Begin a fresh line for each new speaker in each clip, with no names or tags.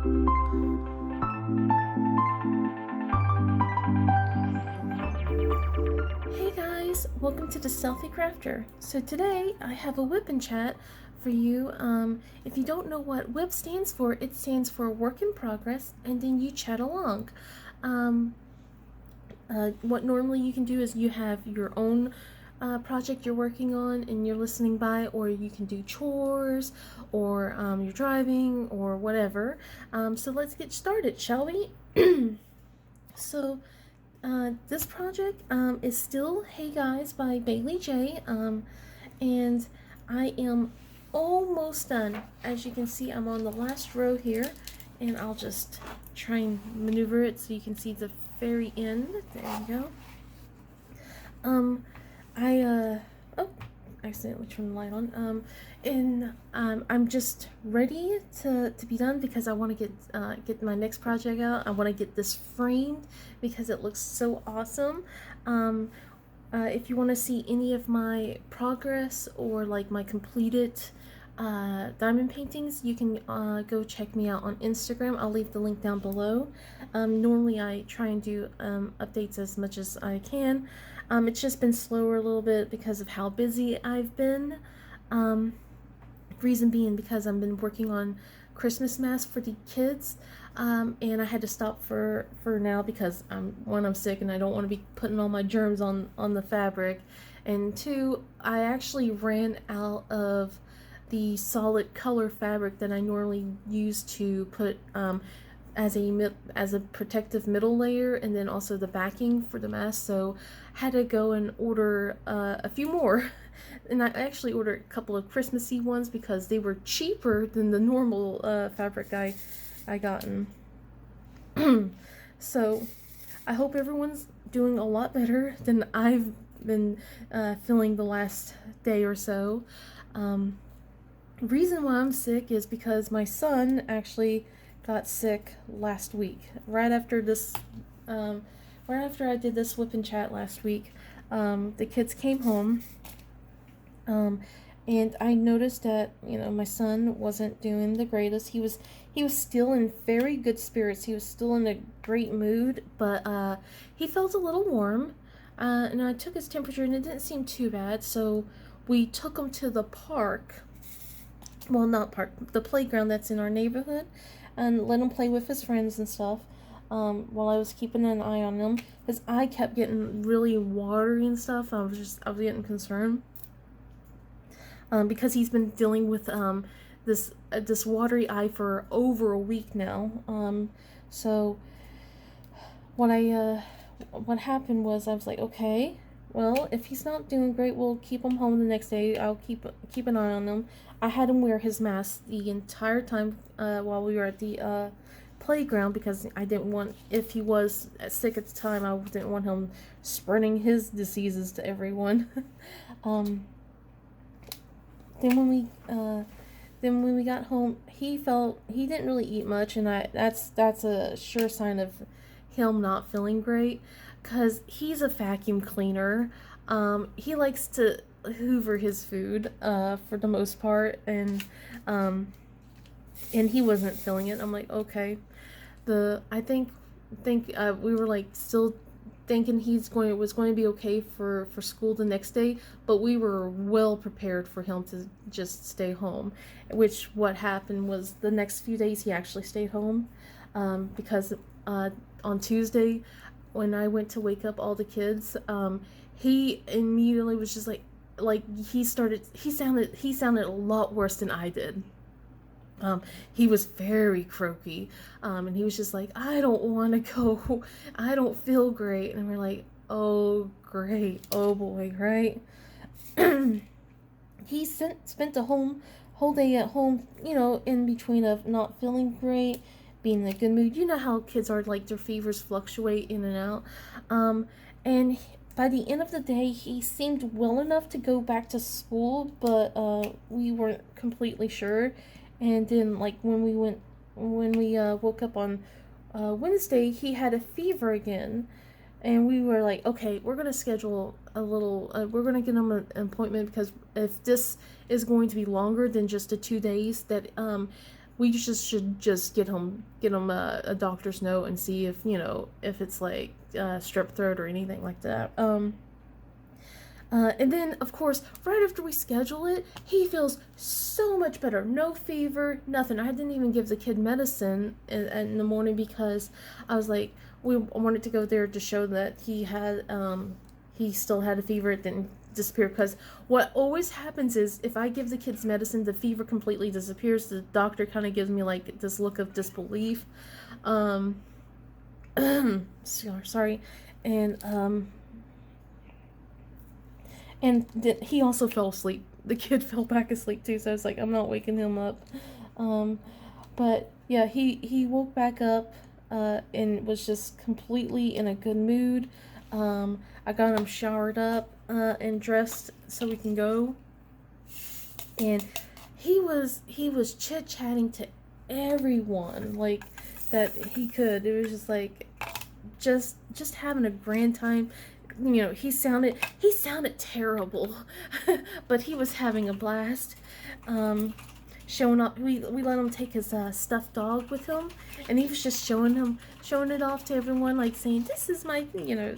Hey guys, welcome to the Selfie Crafter. So today I have a Wip Chat for you. If you don't know what Wip stands for, it stands for work in progress, and then you chat along. What normally you can do is you have your own project you're working on and you're listening by, or you can do chores, or you're driving, or whatever. So let's get started, shall we? So this project is still Hey Guys by Bailey J. And I am almost done. As you can see, I'm on the last row here, and I'll just try and maneuver it so you can see the very end. There you go. Oh, accidentally turned the light on. I'm just ready to be done because I want to get my next project out. I want to get this framed because it looks so awesome. If you want to see any of my progress or like my completed diamond paintings, you can go check me out on Instagram. I'll leave the link down below. Normally I try and do updates as much as I can. It's just been slower a little bit because of how busy I've been. Reason being because I've been working on Christmas masks for the kids, and I had to stop for now because I'm sick and I don't want to be putting all my germs on the fabric, and two, I actually ran out of the solid color fabric that I normally use to put as a protective middle layer, and then also the backing for the mask. So I had to go and order a few more. And I actually ordered a couple of Christmassy ones because they were cheaper than the normal fabric I gotten. So I hope everyone's doing a lot better than I've been feeling the last day or so. Reason why I'm sick is because my son actually got sick last week, right after I did this Whip and Chat last week. The kids came home, and I noticed that my son wasn't doing the greatest. He was still in very good spirits. He was still in a great mood, but he felt a little warm, and I took his temperature and it didn't seem too bad. So we took him to the park. Well, not park, the playground that's in our neighborhood, and let him play with his friends and stuff, while I was keeping an eye on him, because I kept getting really watery and stuff. I was getting concerned, because he's been dealing with this watery eye for over a week now. So what happened was I was like, okay, well, if he's not doing great, we'll keep him home the next day. I'll keep an eye on him. I had him wear his mask the entire time while we were at the playground, because I didn't want, if he was sick at the time, I didn't want him spreading his diseases to everyone. Then when we got home, he didn't really eat much, and that's a sure sign of him not feeling great, because he's a vacuum cleaner. He likes to hoover his food for the most part, and he wasn't feeling it. I'm like, okay, I think we were like still thinking was going to be okay for school the next day, but we were well prepared for him to just stay home, which what happened was the next few days he actually stayed home, because on Tuesday when I went to wake up all the kids, he immediately was just like he sounded a lot worse than I did. He was very croaky, and he was just like, I don't want to go, I don't feel great. And we're like, oh great, oh boy, right? He spent the whole day at home, in between of not feeling great, being in a good mood. You know how kids are, like, their fevers fluctuate in and out. And by the end of the day, he seemed well enough to go back to school, but we weren't completely sure. And then, like, when we woke up on Wednesday, he had a fever again, and we were like, okay, we're gonna schedule we're gonna get him an appointment, because if this is going to be longer than just the 2 days that we just should just get him a doctor's note and see if, you know, if it's like strep throat or anything like that. And then, of course, right after we schedule it, he feels so much better. No fever, nothing. I didn't even give the kid medicine in the morning because I was like, we wanted to go there to show that he still had a fever. It didn't disappear, because what always happens is if I give the kids medicine, the fever completely disappears. The doctor kind of gives me like this look of disbelief. Sorry. And he also fell asleep. The kid fell back asleep too, so I was like, I'm not waking him up. But yeah, he woke back up and was just completely in a good mood. I got him showered up and dressed so we can go. And he was chit-chatting to everyone like that he could. It was just like just having a grand time. You know, he sounded terrible, but he was having a blast. Showing off, we let him take his stuffed dog with him, and he was just showing it off to everyone, like saying, "This is my," you know,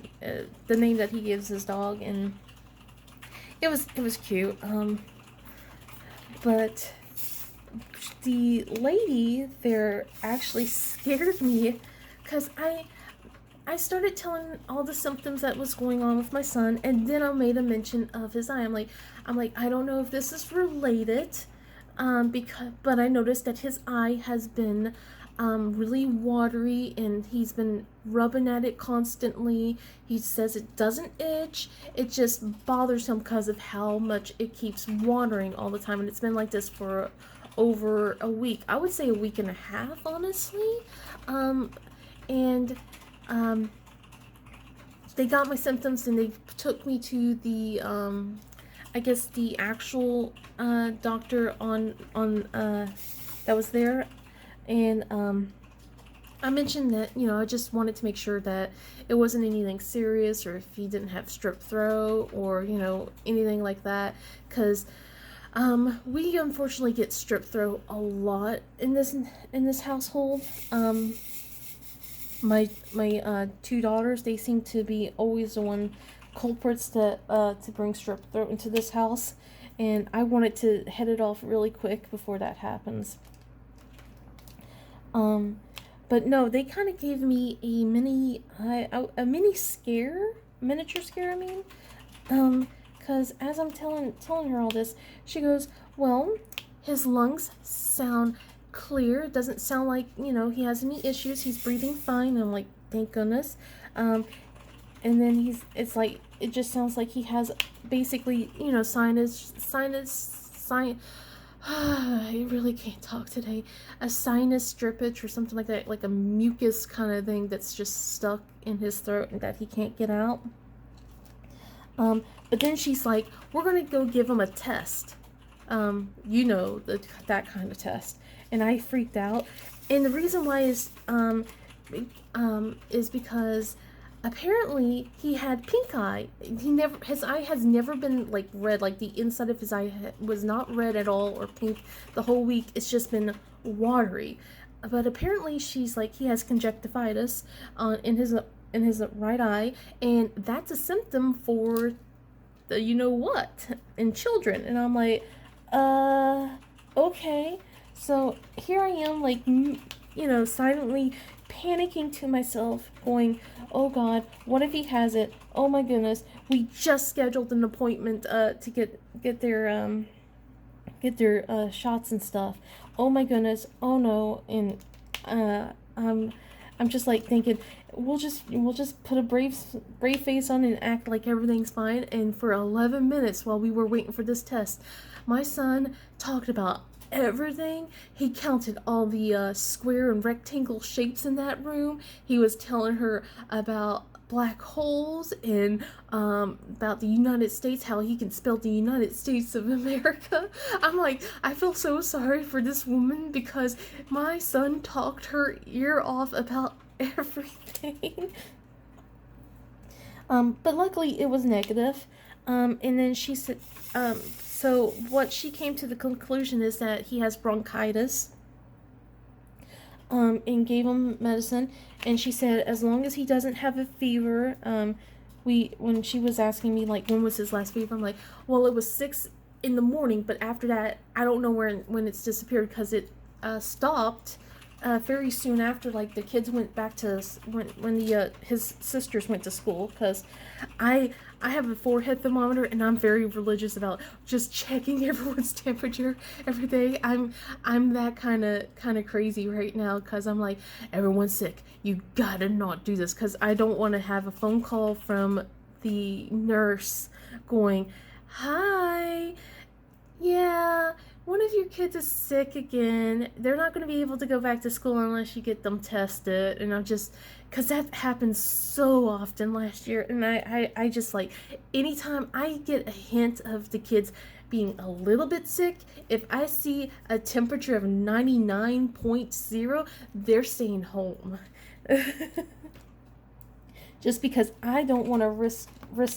the name that he gives his dog, and it was cute. But the lady there actually scared me, because I started telling all the symptoms that was going on with my son, and then I made a mention of his eye. I'm like, I don't know if this is related, but I noticed that his eye has been really watery, and he's been rubbing at it constantly. He says it doesn't itch, it just bothers him because of how much it keeps watering all the time, and it's been like this for over a week. I would say a week and a half, honestly. They got my symptoms, and they took me to the I guess the actual doctor on that was there, and I mentioned that, you know, I just wanted to make sure that it wasn't anything serious, or if he didn't have strep throat, or, you know, anything like that, because we unfortunately get strep throat a lot in this household. My two daughters, they seem to be always the one culprits that to bring strep throat into this house, and I wanted to head it off really quick before that happens. But no, they kind of gave me a miniature scare. I mean, because as I'm telling her all this, she goes, "Well, his lungs sound clear. It doesn't sound like, you know, he has any issues. He's breathing fine." And I'm like, thank goodness. And then it just sounds like he has basically, you know, sinus. I really can't talk today. A sinus strippage or something like that, like a mucus kind of thing that's just stuck in his throat and that he can't get out. But then she's like, "We're gonna go give him a test. You know, that kind of test." And I freaked out. And the reason why is because apparently he had pink eye. His eye has never been like red. Like the inside of his eye was not red at all or pink the whole week. It's just been watery. But apparently she's like, he has conjunctivitis in his right eye, and that's a symptom for the you know what in children. And I'm like, okay. So here I am, like, you know, silently panicking to myself, going, "Oh God, what if he has it? Oh my goodness, we just scheduled an appointment to get their shots and stuff. Oh my goodness, oh no." And I'm just like thinking, we'll just put a brave face on and act like everything's fine. And for 11 minutes while we were waiting for this test, my son talked about everything. He counted all the square and rectangle shapes in that room. He was telling her about black holes and about the United States, how he can spell the United States of America. I'm like, I feel so sorry for this woman, because my son talked her ear off about everything. But luckily it was negative. And then she said, so what she came to the conclusion is that he has bronchitis. and gave him medicine. And she said as long as he doesn't have a fever, when she was asking me like when was his last fever, I'm like, well, it was 6 in the morning, but after that, I don't know when it's disappeared because it stopped very soon after, like the kids went back to when the his sisters went to school, because I have a forehead thermometer and I'm very religious about just checking everyone's temperature every day. I'm that kind of crazy right now because I'm like, everyone's sick, you gotta not do this, because I don't want to have a phone call from the nurse going, hi, yeah, one of your kids is sick again. They're not going to be able to go back to school unless you get them tested. And I'm just, because that happened so often last year. And I just like, anytime I get a hint of the kids being a little bit sick, if I see a temperature of 99.0, they're staying home. Just because I don't want to risk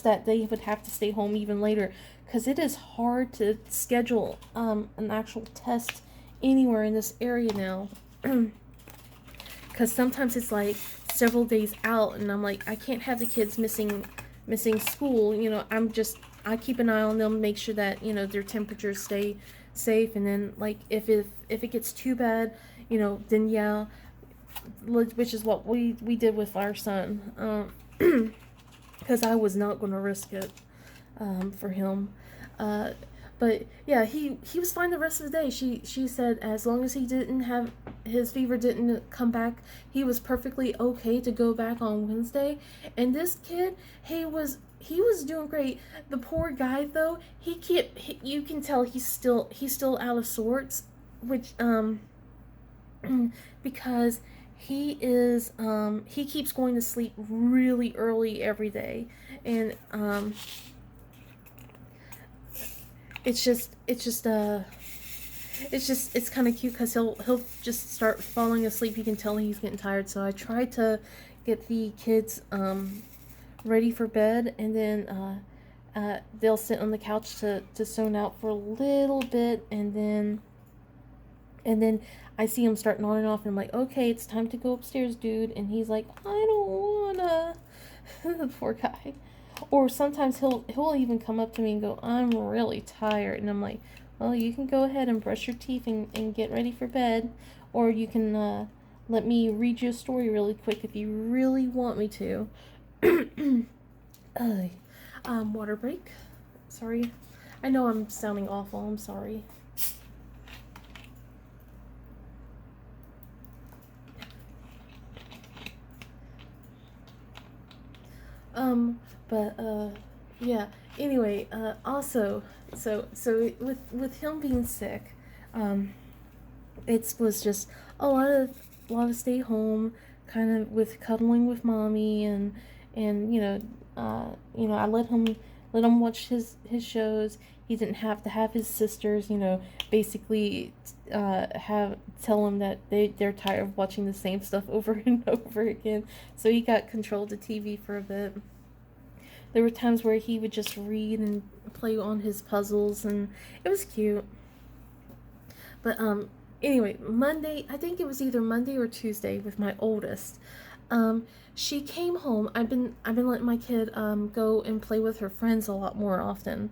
that they would have to stay home even later, because it is hard to schedule an actual test anywhere in this area now. Because sometimes it's like several days out, and I'm like, I can't have the kids missing school. You know, I keep an eye on them, make sure that, you know, their temperatures stay safe, and then like if it gets too bad, you know, then yeah, which is what we did with our son, because I was not going to risk it for him. But yeah, he was fine the rest of the day. She said as long as he didn't have his fever didn't come back, he was perfectly okay to go back on Wednesday. And this kid, he was doing great. The poor guy though, you can tell he's still out of sorts, which because he keeps going to sleep really early every day, and it's kind of cute because he'll just start falling asleep. You can tell he's getting tired. So I try to get the kids ready for bed, and then they'll sit on the couch to zone out for a little bit, and then I see him start nodding off, and I'm like, okay, it's time to go upstairs, dude. And he's like, I don't wanna. The poor guy. Or sometimes he'll even come up to me and go, I'm really tired. And I'm like, well, you can go ahead and brush your teeth and get ready for bed. Or you can let me read you a story really quick if you really want me to. Water break. Sorry. I know I'm sounding awful. I'm sorry. But yeah. Anyway, also, so with him being sick, it was just a lot of stay home, kind of with cuddling with mommy, and I let him watch his shows. He didn't have to have his sisters, basically tell him that they're tired of watching the same stuff over and over again. So he got control of the TV for a bit. There were times where he would just read and play on his puzzles, and it was cute. But anyway, Monday, I think it was either Monday or Tuesday with my oldest. She came home. I've been letting my kid go and play with her friends a lot more often.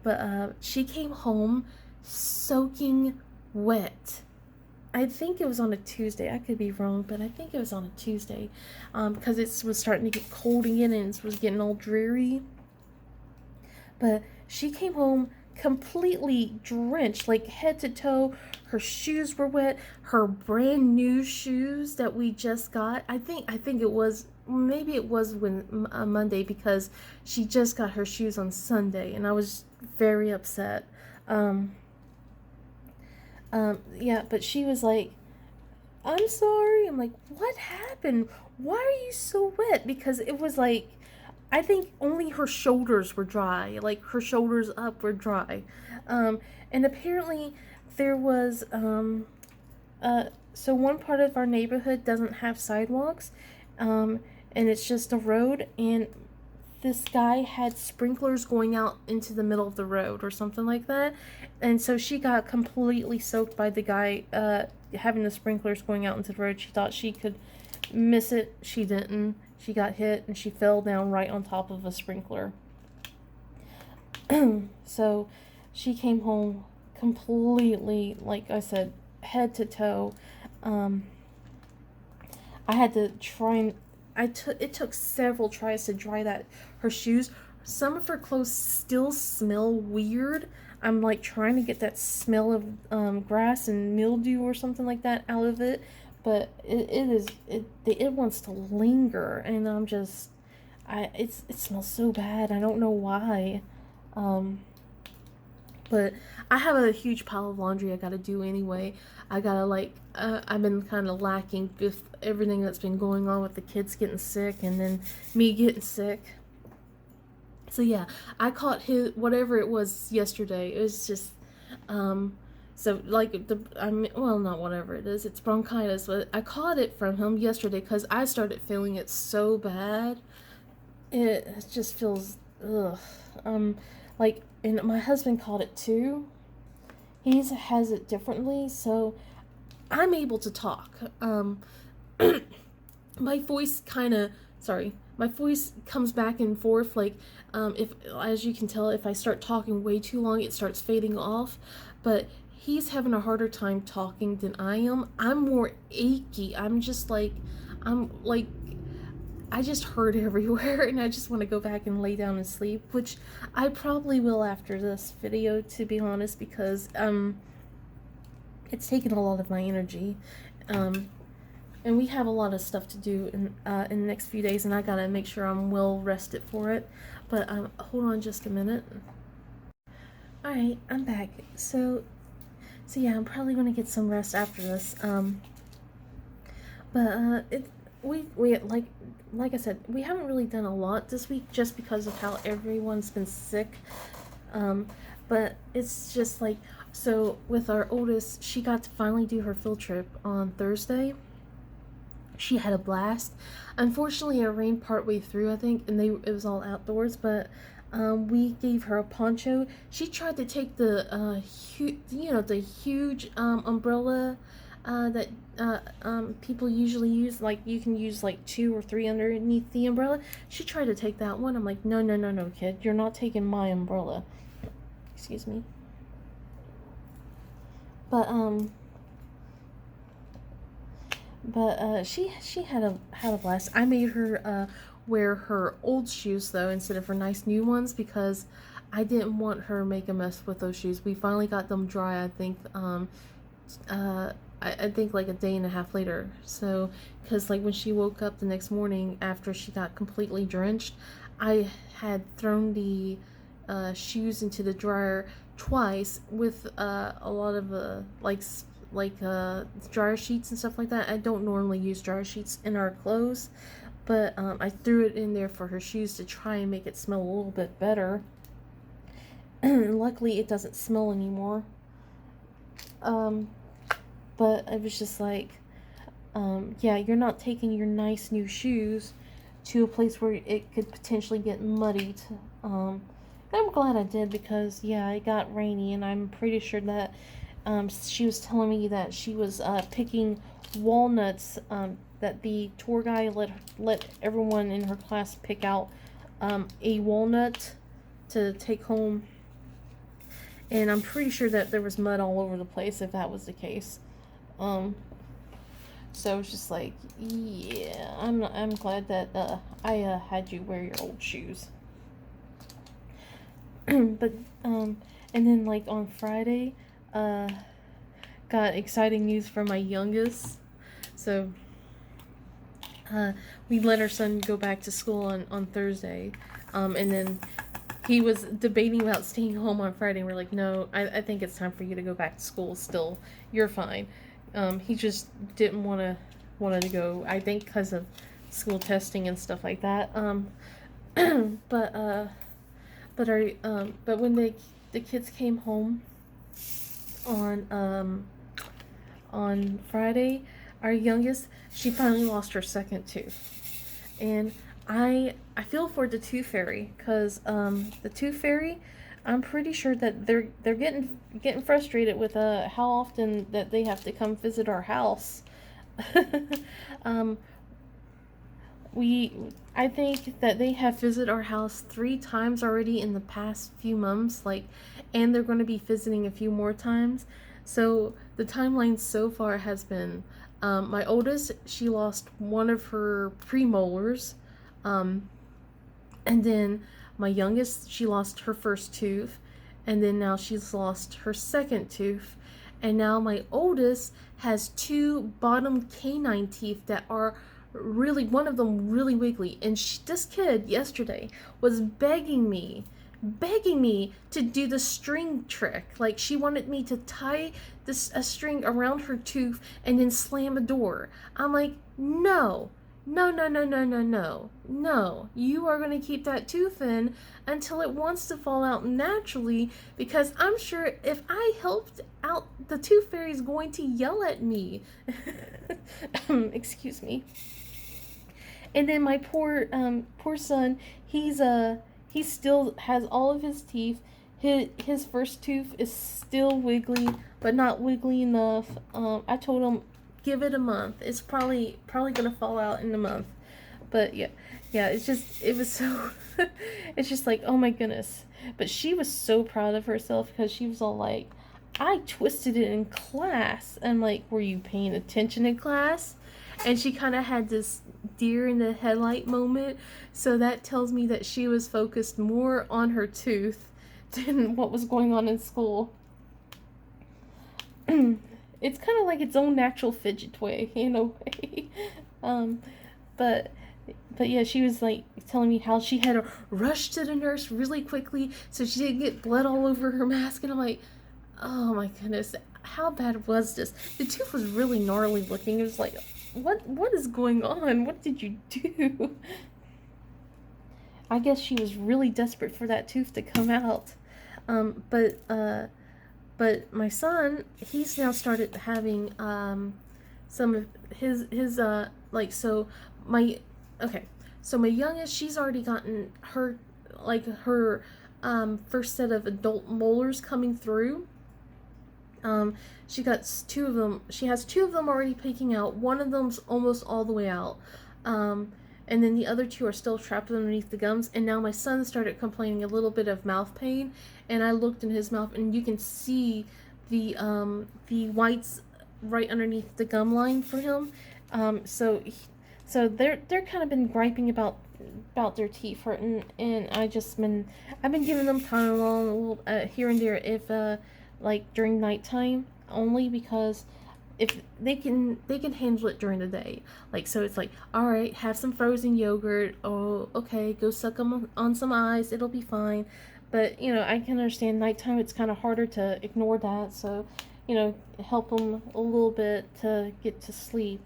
But she came home soaking wet. I think it was on a Tuesday. I could be wrong, but I think it was on a Tuesday, because it was starting to get cold again and it was getting all dreary. But she came home completely drenched, like head to toe. Her shoes were wet. Her brand new shoes that we just got. I think it was, maybe it was Monday, because she just got her shoes on Sunday, and I was very upset. Yeah, but she was like, I'm sorry. I'm like, what happened? Why are you so wet? Because it was like, I think only her shoulders were dry, like her shoulders up were dry. And apparently there was, so one part of our neighborhood doesn't have sidewalks, and it's just a road, and this guy had sprinklers going out into the middle of the road or something like that, and so she got completely soaked by the guy having the sprinklers going out into the road. She thought she could miss it. She didn't. She got hit and she fell down right on top of a sprinkler. So she came home completely, like I said, head to toe. I had to try and it took several tries to dry her shoes. Some of her clothes still smell weird. I'm like trying to get that smell of grass and mildew or something like that out of it, but it wants to linger, and I'm just it smells so bad. I don't know why. But I have a huge pile of laundry I gotta do anyway. I gotta I've been kind of lacking with everything that's been going on with the kids getting sick and then me getting sick. So yeah, I caught his whatever it was yesterday. It was just, so like well, not whatever it is. It's bronchitis, but I caught it from him yesterday because I started feeling it so bad. It just feels ugh. Like, and my husband caught it too. He has it differently, so I'm able to talk. My voice my voice comes back and forth. Like, if, as you can tell, if I start talking way too long, it starts fading off. But he's having a harder time talking than I am. I'm more achy. I'm like I just hurt everywhere, and I just want to go back and lay down and sleep, which I probably will after this video, to be honest, because it's taken a lot of my energy, and we have a lot of stuff to do in the next few days, and I gotta make sure I'm well rested for it. But hold on just a minute. All right, I'm back. So yeah, I'm probably gonna get some rest after this. But we like I said, we haven't really done a lot this week just because of how everyone's been sick. But it's just like, so with our oldest, she got to finally do her field trip on Thursday. She had a blast. Unfortunately, it rained partway through, I think, and it was all outdoors, but we gave her a poncho. She tried to take the the huge umbrella that people usually use. Like, you can use like 2 or 3 underneath the umbrella. She tried to take that one. I'm like, no, no, no, no, kid, you're not taking my umbrella. Excuse me. But she had a blast. I made her wear her old shoes though instead of her nice new ones because I didn't want her make a mess with those shoes. We finally got them dry. I think I think like a day and a half later. So, because like when she woke up the next morning after she got completely drenched, I had thrown the shoes into the dryer twice with a lot of dryer sheets and stuff like that. I don't normally use dryer sheets in our clothes, but I threw it in there for her shoes to try and make it smell a little bit better. Luckily, it doesn't smell anymore. But I was just like, yeah, you're not taking your nice new shoes to a place where it could potentially get muddied. And I'm glad I did because, yeah, it got rainy, and I'm pretty sure that she was telling me that she was picking walnuts, that the tour guide let everyone in her class pick out a walnut to take home. And I'm pretty sure that there was mud all over the place if that was the case. So it's just like, yeah, I'm glad that I had you wear your old shoes. But and then like on Friday, got exciting news from my youngest. So we let our son go back to school on Thursday, and then he was debating about staying home on Friday. And we're like, no, I think it's time for you to go back to school still. You're fine. He just didn't wanted to go, I think because of school testing and stuff like that. But when the kids came home on Friday, our youngest, she finally lost her second tooth. And I feel for the Tooth Fairy, because the Tooth Fairy, I'm pretty sure that they're getting frustrated with how often that they have to come visit our house. um, we I think that they have visited our house 3 times already in the past few months, like, and they're going to be visiting a few more times. So the timeline so far has been, my oldest, she lost one of her premolars, um, and then my youngest, she lost her first tooth, and then now she's lost her second tooth, and now my oldest has 2 bottom canine teeth that are really, one of them really wiggly. And this kid yesterday was begging me to do the string trick. Like, she wanted me to tie a string around her tooth and then slam a door. I'm like, no. No, no, no, no, no, no. No. You are going to keep that tooth in until it wants to fall out naturally, because I'm sure if I helped out, the Tooth Fairy is going to yell at me. Excuse me. And then my poor son, he still has all of his teeth. His first tooth is still wiggly, but not wiggly enough. I told him, give it a month. It's probably gonna fall out in a month. But yeah, it was so. It's just like, oh my goodness. But she was so proud of herself, because she was all like, I twisted it in class. I'm like, were you paying attention in class? And she kind of had this deer in the headlight moment. So that tells me that she was focused more on her tooth than what was going on in school. It's kind of like its own natural fidget toy in a way. um, but yeah, she was like telling me how she had to rush to the nurse really quickly so she didn't get blood all over her mask, and I'm like, oh my goodness, how bad was this? The tooth was really gnarly looking. It was like, what is going on? What did you do? I guess she was really desperate for that tooth to come out. But my son, he's now started having some of his like, so my okay, so my youngest, she's already gotten her first set of adult molars coming through. She got 2 of them. She has 2 of them already peeking out. One of them's almost all the way out. And then the other 2 are still trapped underneath the gums. And now my son started complaining a little bit of mouth pain, and I looked in his mouth, and you can see the whites right underneath the gum line for him. So they're kind of been griping about their teeth hurting, and I've been giving them Tylenol here and there, if like during nighttime, only because if they can handle it during the day. Like, so it's like, all right, have some frozen yogurt. Oh, okay, go suck them on some ice. It'll be fine. But I can understand nighttime. It's kind of harder to ignore that. So, help them a little bit to get to sleep.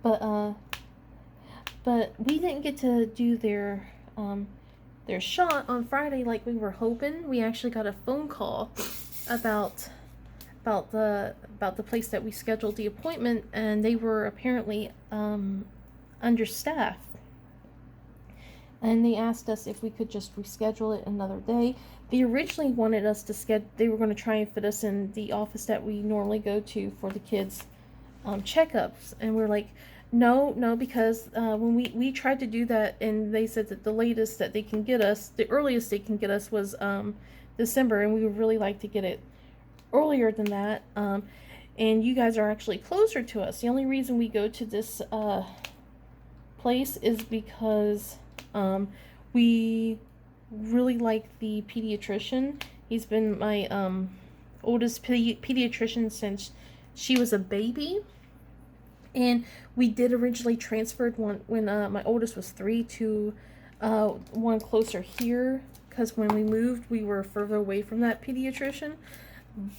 But we didn't get to do their shot on Friday like we were hoping. We actually got a phone call about the place that we scheduled the appointment, and they were apparently understaffed. And they asked us if we could just reschedule it another day. They originally wanted us to they were going to try and fit us in the office that we normally go to for the kids' checkups, and we're like, no, because when we tried to do that, and they said that the earliest they can get us was December, and we would really like to get it earlier than that. And you guys are actually closer to us. The only reason we go to this place is because we really like the pediatrician. He's been my oldest pediatrician since she was a baby. And we did originally transferred one when my oldest was 3 to one closer here, because when we moved, we were further away from that pediatrician.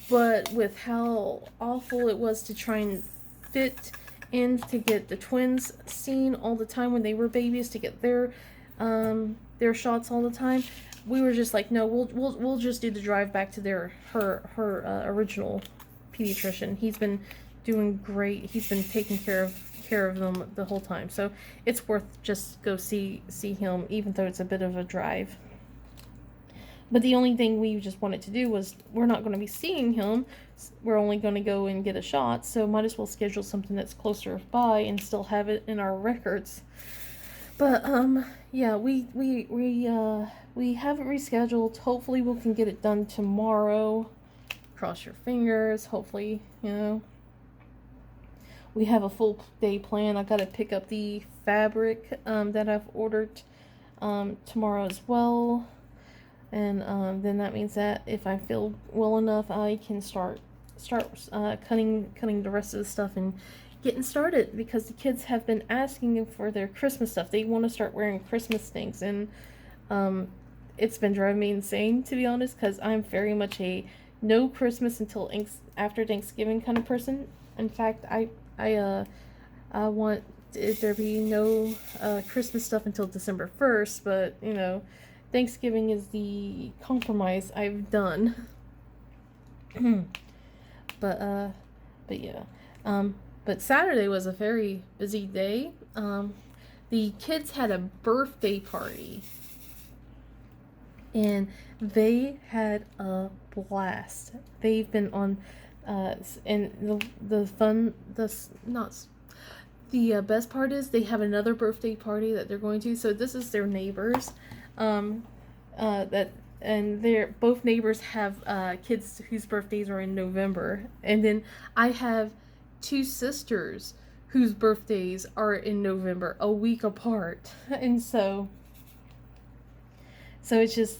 But with how awful it was to try and fit in to get the twins seen all the time when they were babies, to get their shots all the time, we were just like, no, we'll just do the drive back to her original pediatrician. He's been doing great. He's been taking care of them the whole time. So it's worth just go see him, even though it's a bit of a drive. But the only thing we just wanted to do was, we're not going to be seeing him. We're only going to go and get a shot, so might as well schedule something that's closer by and still have it in our records. But yeah, we have it rescheduled. Hopefully we can get it done tomorrow. Cross your fingers. Hopefully, we have a full day plan. I gotta pick up the fabric that I've ordered tomorrow as well. And then that means that if I feel well enough, I can start cutting the rest of the stuff and getting started, because the kids have been asking for their Christmas stuff. They want to start wearing Christmas things, and it's been driving me insane, to be honest, because I'm very much a no Christmas until after Thanksgiving kind of person. In fact, I want there be no Christmas stuff until December 1st, but Thanksgiving is the compromise I've done. But yeah. But Saturday was a very busy day. The kids had a birthday party, and they had a blast. They've been on, and the fun, the best part is they have another birthday party that they're going to. So this is their neighbors, and both neighbors have kids whose birthdays are in November, and then I have two sisters whose birthdays are in November, a week apart. And so it's just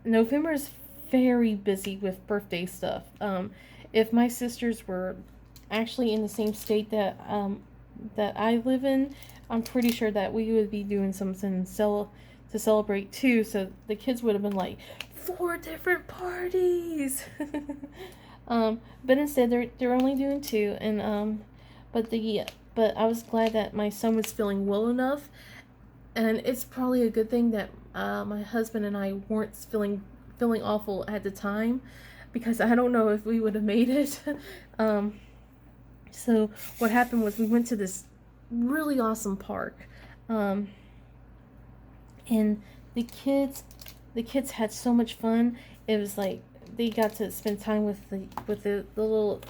November is very busy with birthday stuff. If my sisters were actually in the same state that I live in, I'm pretty sure that we would be doing something to celebrate too. So the kids would have been like 4 different parties. But instead they're only doing 2, and but I was glad that my son was feeling well enough, and it's probably a good thing that my husband and I weren't feeling awful at the time, because I don't know if we would have made it. So what happened was, we went to this really awesome park, and the kids had so much fun. It was like they got to spend time with their little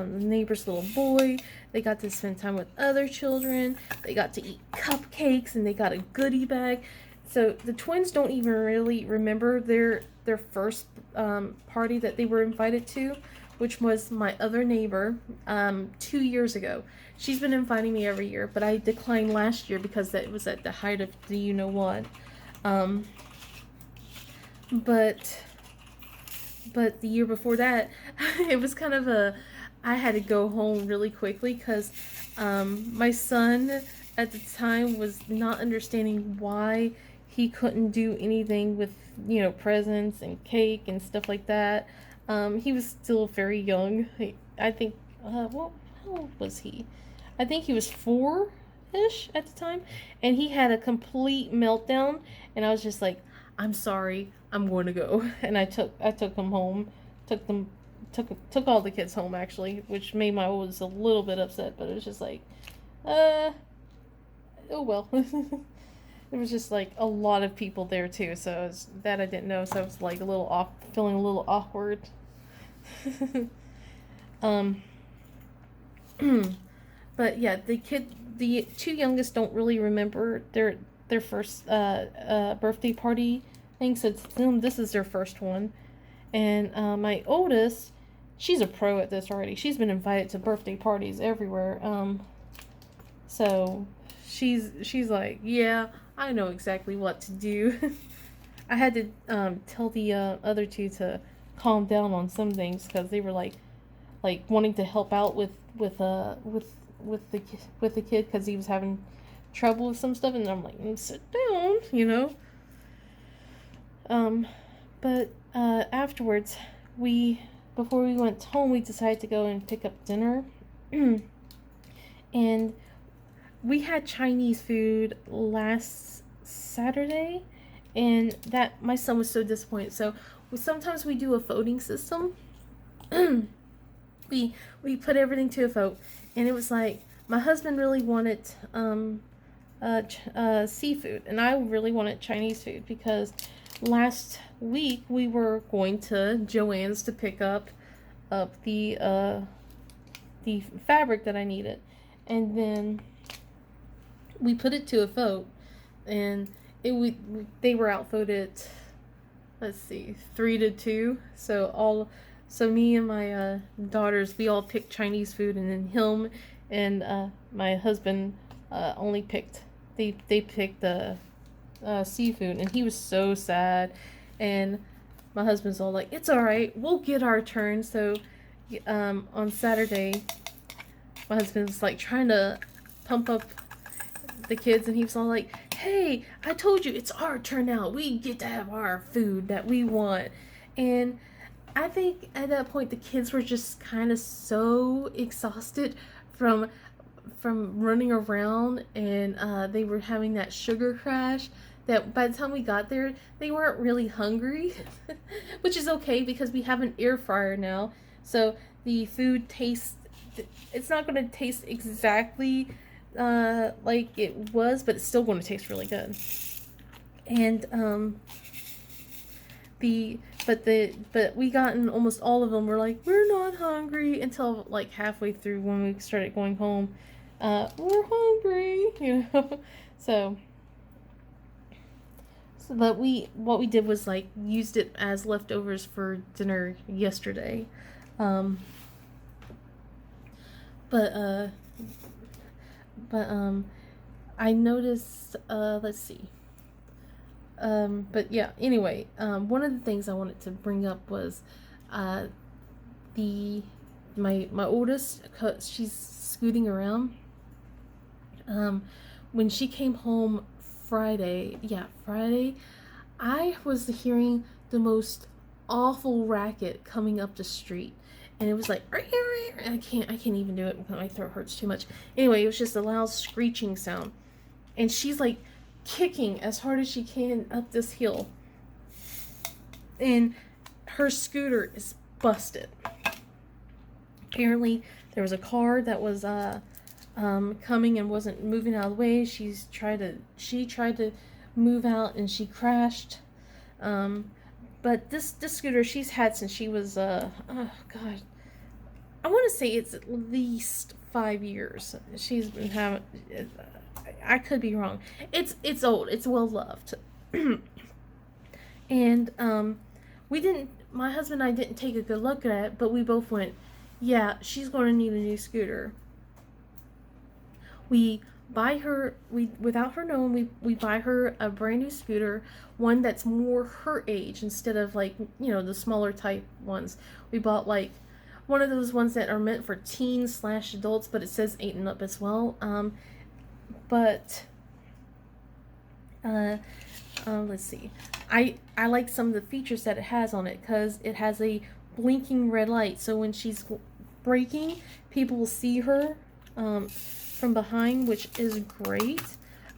neighbor's little boy. They got to spend time with other children. They got to eat cupcakes, and they got a goodie bag. So the twins don't even really remember their first party that they were invited to, which was my other neighbor 2 years ago. She's been inviting me every year, but I declined last year because that was at the height of the you-know-what. But the year before that, it was kind of I had to go home really quickly, because my son at the time was not understanding why he couldn't do anything with, presents and cake and stuff like that. He was still very young. I think, how old was he? I think he was 4-ish at the time, and he had a complete meltdown, and I was just like, I'm sorry, I'm going to go. And I took him home, took all the kids home, actually, which made my oldest a little bit upset, but it was just like, oh well. There was just like a lot of people there too, so that I didn't know, so I was like feeling a little awkward. But yeah, the 2 youngest don't really remember their first birthday party thing, so this is their first one. And my oldest, she's a pro at this already. She's been invited to birthday parties everywhere. So she's like, yeah, I know exactly what to do. I had to tell the other 2 to calm down on some things, because they were like wanting to help out with the kid, because he was having trouble with some stuff, and I'm like, sit down, But afterwards, before we went home, we decided to go and pick up dinner. And we had Chinese food last Saturday, and that my son was so disappointed. So sometimes we do a voting system. we put everything to a vote, and it was like my husband really wanted seafood, and I really wanted Chinese food because last week we were going to Joann's to pick up the fabric that I needed, and then we put it to a vote, and they were outvoted. Let's see, 3-2. So me and my daughters, we all picked Chinese food, and then him and my husband only picked they picked the seafood, and he was so sad, and my husband's all like, "It's all right, we'll get our turn." So on Saturday, my husband's like trying to pump up the kids, and he was all like, "Hey, I told you it's our turn now. We get to have our food that we want." And I think at that point the kids were just kind of so exhausted from running around, and they were having that sugar crash that by the time we got there they weren't really hungry, which is okay because we have an air fryer now, so the food tastes, it's not going to taste exactly like it was, but it's still going to taste really good. And but we gotten almost all of them. We're like, we're not hungry until like halfway through when we started going home. We're hungry, you know. So but what we did was like used it as leftovers for dinner yesterday. Um, but I noticed. Let's see. But yeah. Anyway, one of the things I wanted to bring up was, the my oldest. She's scooting around. When she came home Friday, I was hearing the most awful racket coming up the street, and it was like, I can't even do it. My throat hurts too much. Anyway, it was just a loud screeching sound, and she's like kicking as hard as she can up this hill, and her scooter is busted. Apparently, there was a car that was coming and wasn't moving out of the way. She tried to move out, and she crashed. But this scooter she's had since she was oh god, I want to say it's at least 5 years. She's been having. I could be wrong. It's old. It's well loved. And we didn't. My husband and I didn't take a good look at it, but we both went, yeah, she's going to need a new scooter. We buy her, without her knowing, we buy her a brand new scooter, one that's more her age instead of like, the smaller type ones. We bought like one of those ones that are meant for teens/adults, but it says 8 and up as well. Let's see. I like some of the features that it has on it, because it has a blinking red light, so when she's braking, people will see her from behind, which is great.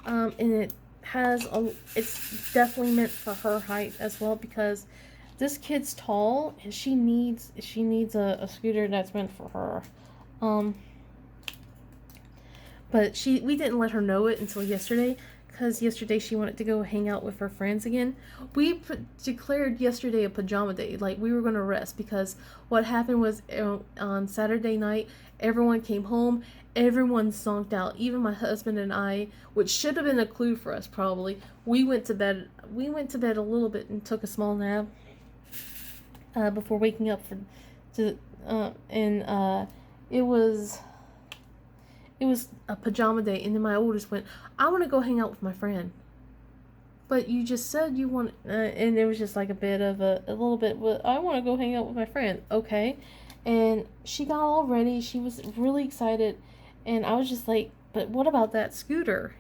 And it's definitely meant for her height as well, because this kid's tall and she needs a scooter that's meant for her. But we didn't let her know it until yesterday, because yesterday she wanted to go hang out with her friends again. We declared yesterday a pajama day, like we were going to rest, because what happened was on Saturday night, everyone came home, everyone zonked out, even my husband and I, which should have been a clue for us probably. We went to bed a little bit and took a small nap before waking up it was a pajama day, and then my oldest went, I want to go hang out with my friend. But you just said you want, and it was just like a little bit, well, I want to go hang out with my friend. Okay. And she got all ready. She was really excited. And I was just like, but what about that scooter?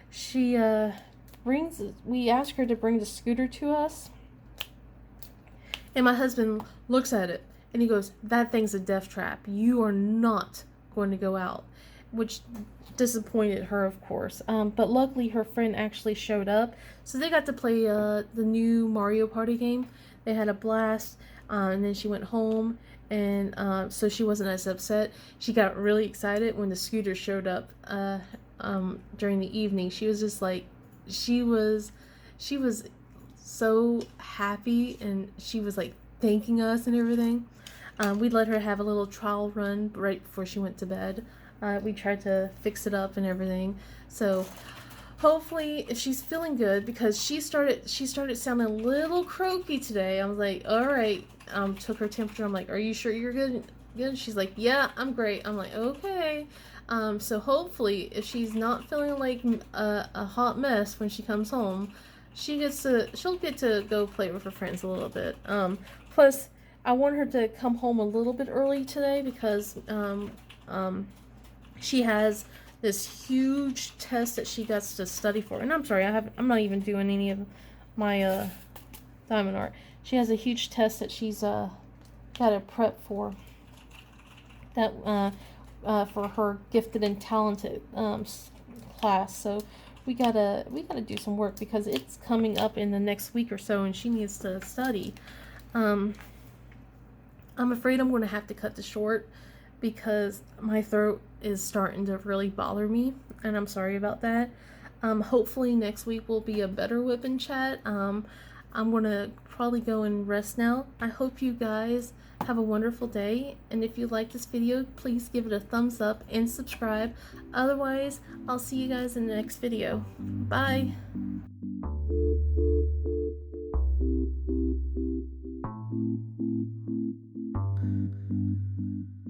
She we asked her to bring the scooter to us. And my husband looks at it and he goes, that thing's a death trap. You are not going to go out. Which disappointed her, of course. But luckily her friend actually showed up. So they got to play the new Mario Party game. They had a blast. And then she went home. and so she wasn't as upset. She got really excited when the scooter showed up during the evening. She was just like, she was she was so happy, and she was like thanking us and everything. We let her have a little trial run right before she went to bed. We tried to fix it up and everything. So hopefully, if she's feeling good, because she started sounding a little croaky today. I was like, all right. Took her temperature. I'm like, are you sure you're good? Good. She's like, yeah, I'm great. I'm like, okay. So hopefully, if she's not feeling like a hot mess when she comes home, she'll get to go play with her friends a little bit. Plus, I want her to come home a little bit early today because she has this huge test that she got to study for. And I'm sorry, I'm not even doing any of my diamond art. She has a huge test that she's got to prep for. That for her gifted and talented class. So we gotta do some work because it's coming up in the next week or so, and she needs to study. I'm afraid I'm going to have to cut this short because my throat is starting to really bother me, and I'm sorry about that. Hopefully next week will be a better whip and chat. I'm going to probably go and rest now. I hope you guys have a wonderful day, and if you like this video, please give it a thumbs up and subscribe. Otherwise, I'll see you guys in the next video. Bye!